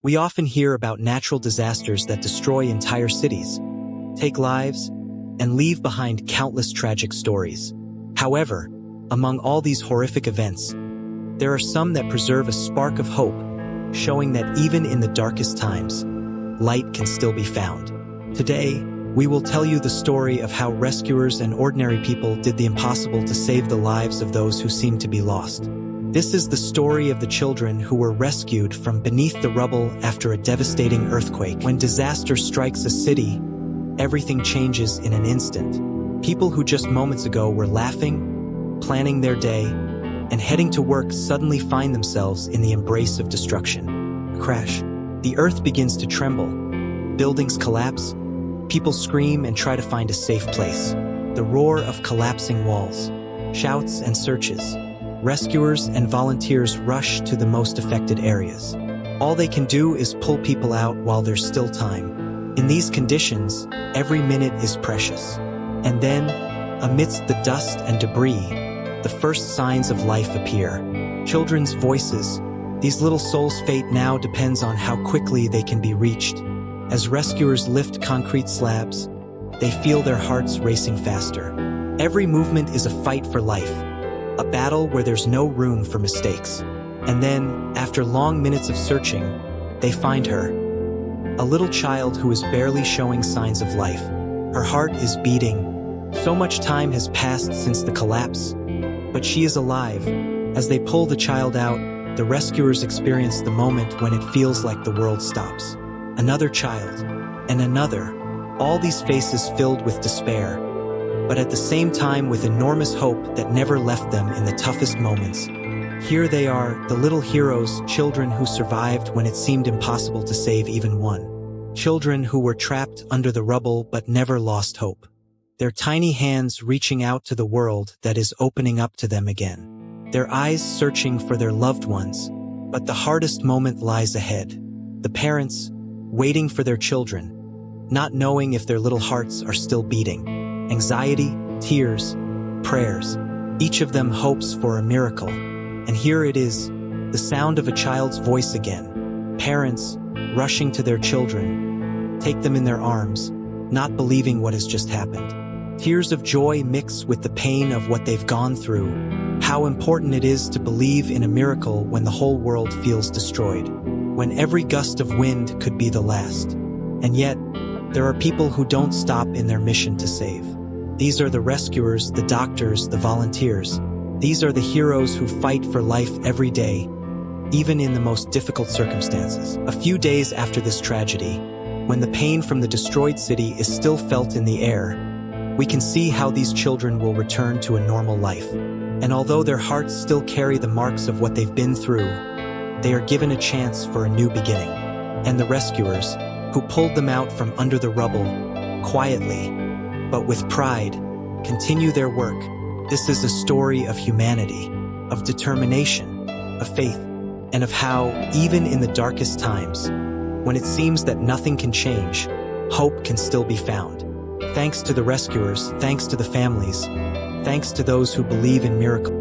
We often hear about natural disasters that destroy entire cities, take lives, and leave behind countless tragic stories. However, among all these horrific events, there are some that preserve a spark of hope, showing that even in the darkest times, light can still be found. Today, we will tell you the story of how rescuers and ordinary people did the impossible to save the lives of those who seemed to be lost. This is the story of the children who were rescued from beneath the rubble after a devastating earthquake. When disaster strikes a city, everything changes in an instant. People who just moments ago were laughing, planning their day, and heading to work suddenly find themselves in the embrace of destruction. Crash. The earth begins to tremble. Buildings collapse. People scream and try to find a safe place. The roar of collapsing walls. Shouts and searches. Rescuers and volunteers rush to the most affected areas. All they can do is pull people out while there's still time. In these conditions, every minute is precious. And then, amidst the dust and debris, the first signs of life appear. Children's voices. These little souls' fate now depends on how quickly they can be reached. As rescuers lift concrete slabs, they feel their hearts racing faster. Every movement is a fight for life, a battle where there's no room for mistakes. And then, after long minutes of searching, they find her. A little child who is barely showing signs of life. Her heart is beating. So much time has passed since the collapse, but she is alive. As they pull the child out, the rescuers experience the moment when it feels like the world stops. Another child, and another, all these faces filled with despair, but at the same time with enormous hope that never left them in the toughest moments. Here they are, the little heroes, children who survived when it seemed impossible to save even one. Children who were trapped under the rubble but never lost hope. Their tiny hands reaching out to the world that is opening up to them again. Their eyes searching for their loved ones, but the hardest moment lies ahead. The parents, waiting for their children, not knowing if their little hearts are still beating. Anxiety, tears, prayers. Each of them hopes for a miracle. And here it is, the sound of a child's voice again. Parents, rushing to their children, take them in their arms, not believing what has just happened. Tears of joy mix with the pain of what they've gone through. How important it is to believe in a miracle when the whole world feels destroyed, when every gust of wind could be the last. And yet, there are people who don't stop in their mission to save. These are the rescuers, the doctors, the volunteers. These are the heroes who fight for life every day, even in the most difficult circumstances. A few days after this tragedy, when the pain from the destroyed city is still felt in the air, we can see how these children will return to a normal life. And although their hearts still carry the marks of what they've been through, they are given a chance for a new beginning. And the rescuers, who pulled them out from under the rubble, quietly, but with pride, continue their work. This is a story of humanity, of determination, of faith, and of how, even in the darkest times, when it seems that nothing can change, hope can still be found. Thanks to the rescuers, thanks to the families, thanks to those who believe in miracles.